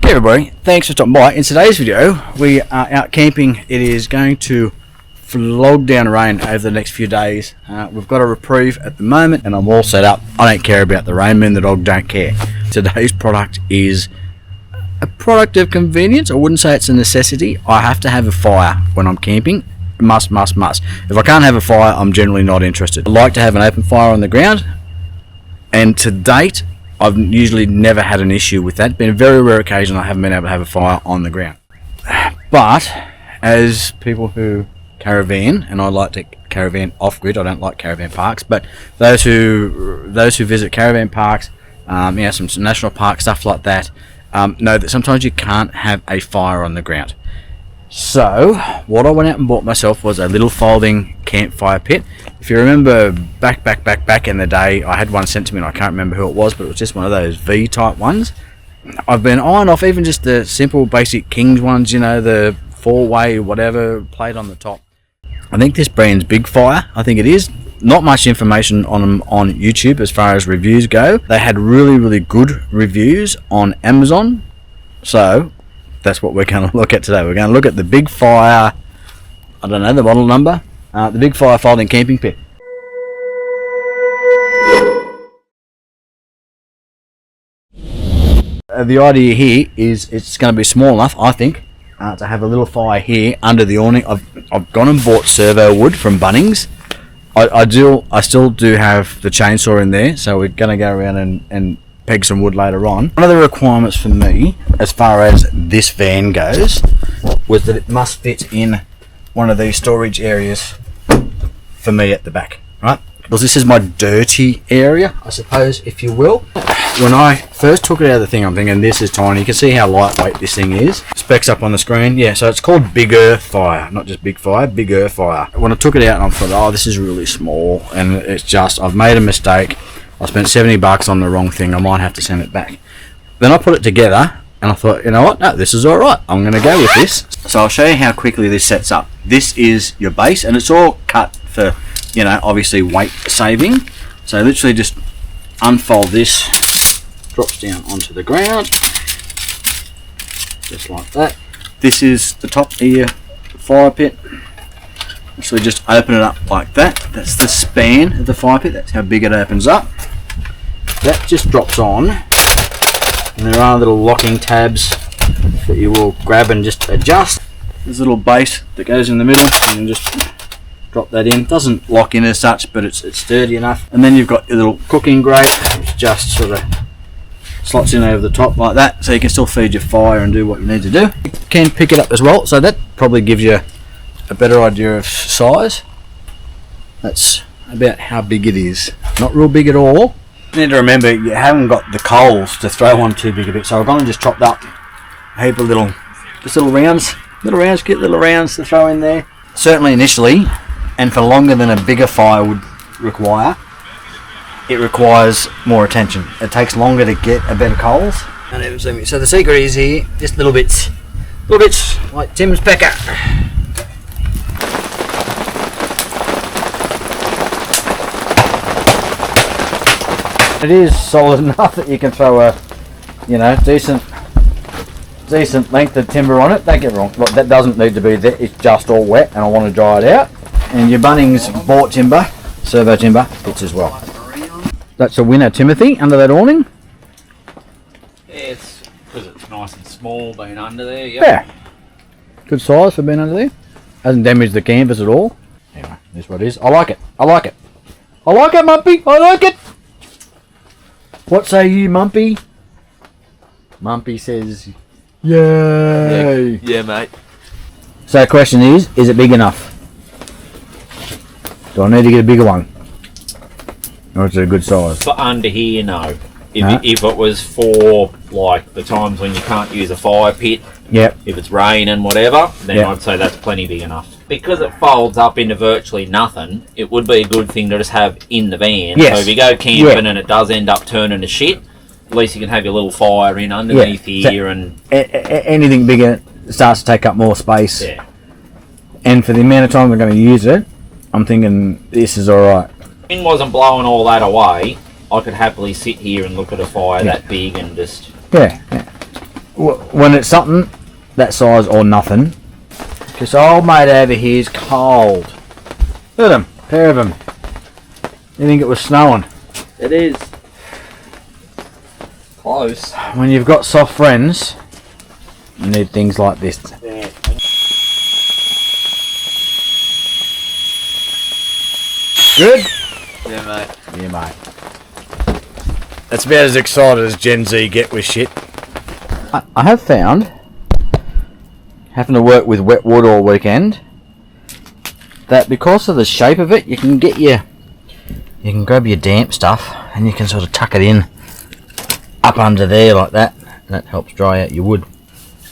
Hey everybody, thanks for stopping by. In today's video, we are out camping. It is going to flog down rain over the next few days. We've got a reprieve at the moment and I'm all set up. I don't care about the rain, me and the dog don't care. Today's product is a product of convenience. I wouldn't say it's a necessity. I have to have a fire when I'm camping. Must. If I can't have a fire, I'm generally not interested. I like to have an open fire on the ground, and to date I've usually never had an issue with that. It's been a very rare occasion I haven't been able to have a fire on the ground. But as people who caravan, and I like to caravan off grid, I don't like caravan parks, but those who visit caravan parks, some national park stuff like that, know that sometimes you can't have a fire on the ground. So what I went out and bought myself was a little folding campfire pit. If you remember back in the day, I had one sent to me and I can't remember who it was, but it was just one of those V type ones. I've been eyeing off even just the simple basic Kings ones, you know, the 4-way whatever plate on the top. I think this brand's Biggerfire, I think it is. Not much information on them on YouTube as far as reviews go. They had really good reviews on Amazon, so that's what we're going to look at today. We're going to look at the Biggerfire, I don't know the model number, the Biggerfire folding camping pit. The idea here is it's going to be small enough, I think, to have a little fire here under the awning. I've gone and bought servo wood from Bunnings. I still do have the chainsaw in there, so we're going to go around and peg some wood later on. One of the requirements for me, as far as this van goes, was that it must fit in one of these storage areas for me at the back, right? Because this is my dirty area, I suppose, if you will. When I first took it out of the thing, I'm thinking this is tiny. You can see how lightweight this thing is. Specs up on the screen. Yeah, so it's called Biggerfire, not just Biggerfire, Biggerfire. When I took it out, I thought, oh, this is really small, and it's just, I've made a mistake. I spent $70 on the wrong thing. I might have to send it back. Then I put it together, and I thought, you know what? No, this is all right. I'm going to go with this. So I'll show you how quickly this sets up. This is your base, and it's all cut for, you know, obviously weight saving. So literally just unfold this, drops down onto the ground, just like that. This is the top of your fire pit. So just open it up like that. That's the span of the fire pit. That's how big it opens up. That just drops on, and there are little locking tabs that you will grab and just adjust. There's a little base that goes in the middle, and you just drop that in. Doesn't lock in as such, but it's sturdy enough. And then you've got your little cooking grate, which just sort of slots in over the top like that, so you can still feed your fire and do what you need to do. You can pick it up as well, so that probably gives you a better idea of size. That's about how big it is. Not real big at all. You need to remember you haven't got the coals to throw on too big a bit, so I've gone and just chopped up a heap of little rounds, get little rounds to throw in there. Certainly initially, and for longer than a bigger fire would require, it requires more attention. It takes longer to get a bed of coals. So the secret is here, just little bits like Tim's pecker. It is solid enough that you can throw a, you know, decent length of timber on it. Don't get me wrong, look, that doesn't need to be there. It's just all wet, and I want to dry it out. And your Bunnings bought timber, servo timber, fits as well. That's a winner, Timothy, under that awning. Yeah, it's because it's nice and small being under there. Yep. Yeah, good size for being under there. Hasn't damaged the canvas at all. Anyway, this is what it is. I like it, Mumpy. I like it. What say you, Mumpy? Mumpy says, yay! Yeah, mate. So the question is it big enough? Do I need to get a bigger one? Or is it a good size? For under here, no. If it was for, like, the times when you can't use a fire pit, yep. If it's raining, whatever, then yep. I'd say that's plenty big enough. Because it folds up into virtually nothing, it would be a good thing to just have in the van. Yes. So if you go camping and it does end up turning to shit, at least you can have your little fire in underneath here. And anything bigger starts to take up more space. Yeah. And for the amount of time we're going to use it, I'm thinking this is alright. Wind wasn't blowing all that away, I could happily sit here and look at a fire that big and just... Yeah. when it's something that size or nothing, because old mate over here is cold. Look at him, pair of them. You think it was snowing? It is. Close. When you've got soft friends, you need things like this. Yeah. Good? Yeah, mate. Yeah, mate. That's about as excited as Gen Z get with shit. I have found, having to work with wet wood all weekend, that because of the shape of it, you can grab your damp stuff and you can sort of tuck it in up under there like that, and that helps dry out your wood.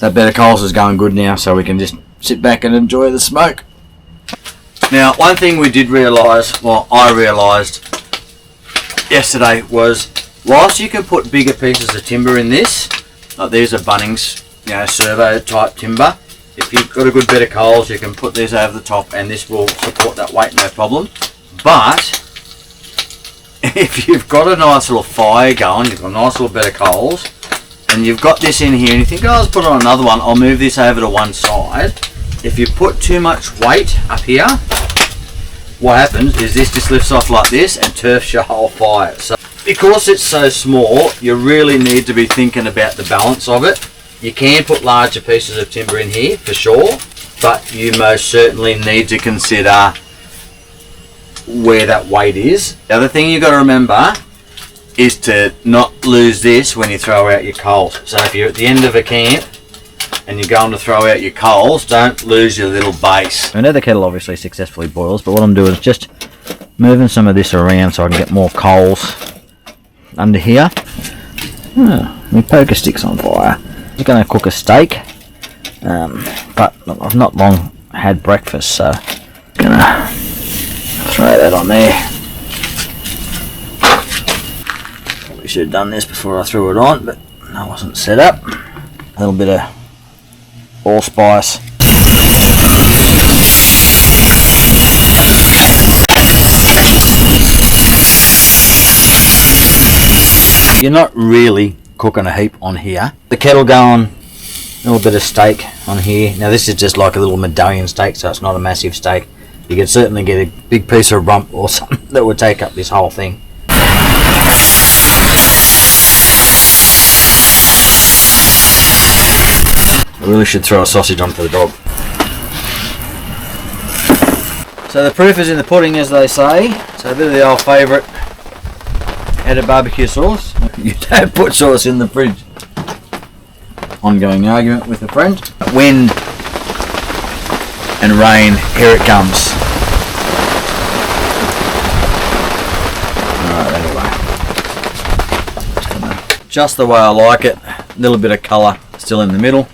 That bed of coals is going good now, so we can just sit back and enjoy the smoke. Now, one thing we did realise, well, I realised yesterday, was whilst you can put bigger pieces of timber in this, like these are Bunnings, servo type timber, if you've got a good bed of coals, you can put these over the top and this will support that weight no problem. But if you've got a nice little fire going, you've got a nice little bed of coals, and you've got this in here and you think, oh, let's put on another one, I'll move this over to one side. If you put too much weight up here, what happens is this just lifts off like this and turfs your whole fire. So because it's so small, you really need to be thinking about the balance of it. You can put larger pieces of timber in here for sure, but you most certainly need to consider where that weight is. The other thing you've got to remember is to not lose this when you throw out your coals. So if you're at the end of a camp and you're going to throw out your coals, don't lose your little base. I know the kettle obviously successfully boils, but what I'm doing is just moving some of this around so I can get more coals under here. My poker stick's on fire. I'm going to cook a steak, but I've not long had breakfast, so I'm going to throw that on there. Probably should have done this before I threw it on, but I wasn't set up. A little bit of allspice. You're not really cooking a heap on here. The kettle going, a little bit of steak on here. Now this is just like a little medallion steak, so it's not a massive steak. You could certainly get a big piece of rump or something that would take up this whole thing. I really should throw a sausage on for the dog. So the proof is in the pudding, as they say. So a bit of the old favourite, added barbecue sauce. You don't put sauce in the fridge. Ongoing argument with a friend. Wind and rain, here it comes. Alright, anyway. Just the way I like it. A little bit of colour still in the middle.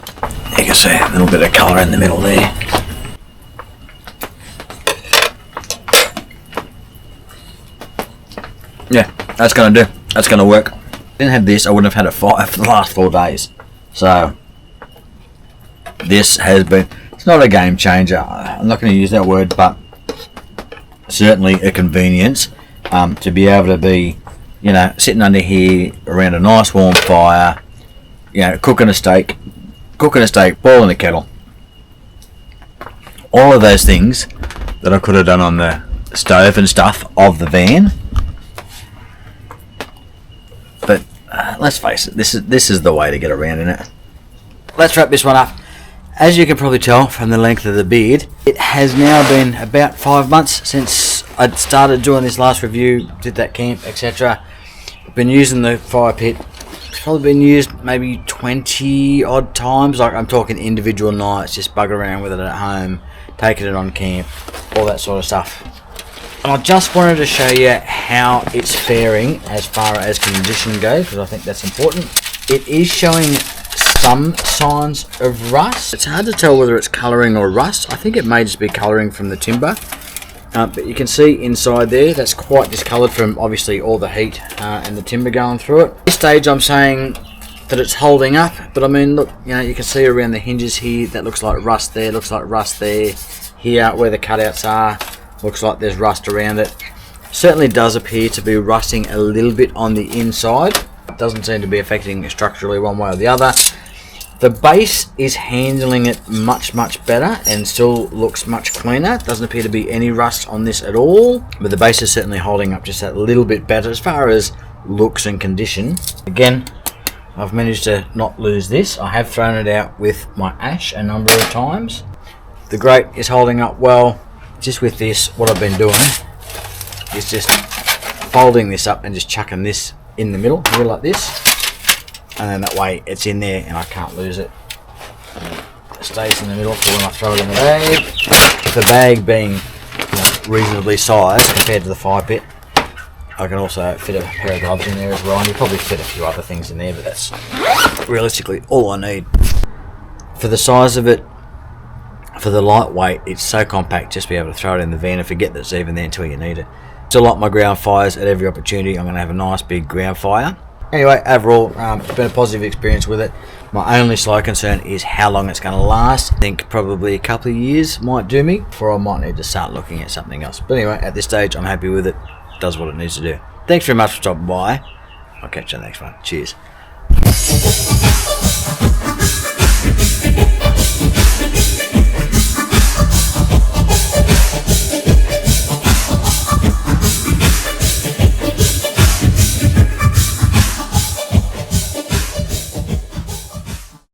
You can see a little bit of colour in the middle there. Yeah, that's going to do. That's going to work. Didn't have this, I wouldn't have had it for the last 4 days. So this has been, it's not a game changer, I'm not going to use that word, but certainly a convenience to be able to be, sitting under here around a nice warm fire, cooking a steak, boiling a kettle. All of those things that I could have done on the stove and stuff of the van. But let's face it, this is the way to get around in it. Let's wrap this one up. As you can probably tell from the length of the beard, it has now been about 5 months since I started doing this last review, did that camp, etc. I've been using the fire pit. It's probably been used maybe 20 odd times. Like I'm talking individual nights, just bug around with it at home, taking it on camp, all that sort of stuff. And I just wanted to show you how it's faring as far as condition goes, because I think that's important. It is showing some signs of rust. It's hard to tell whether it's colouring or rust. I think it may just be colouring from the timber. But you can see inside there, that's quite discoloured from obviously all the heat and the timber going through it. At this stage I'm saying that it's holding up, but I mean look, you can see around the hinges here, that looks like rust there, looks like rust there. Here where the cutouts are, looks like there's rust around it. Certainly does appear to be rusting a little bit on the inside. It doesn't seem to be affecting structurally one way or the other. The base is handling it much better and still looks much cleaner. Doesn't appear to be any rust on this at all, but the base is certainly holding up just that little bit better as far as looks and condition. Again, I've managed to not lose this. I have thrown it out with my ash a number of times. The grate is holding up well. Just with this, what I've been doing is just folding this up and just chucking this in the middle here like this, and then that way it's in there and I can't lose it. It stays in the middle for when I throw it in the bag. The bag being reasonably sized compared to the fire pit, I can also fit a pair of gloves in there as well, and you probably fit a few other things in there, but that's realistically all I need. For the size of it, for the lightweight, it's so compact, just be able to throw it in the van and forget that it's even there until you need it. Still like my ground fires at every opportunity. I'm going to have a nice big ground fire. Anyway, overall, it's been a positive experience with it. My only slight concern is how long it's going to last. I think probably a couple of years might do me, or I might need to start looking at something else. But anyway, at this stage, I'm happy with it. Does what it needs to do. Thanks very much for stopping by. I'll catch you on the next one. Cheers.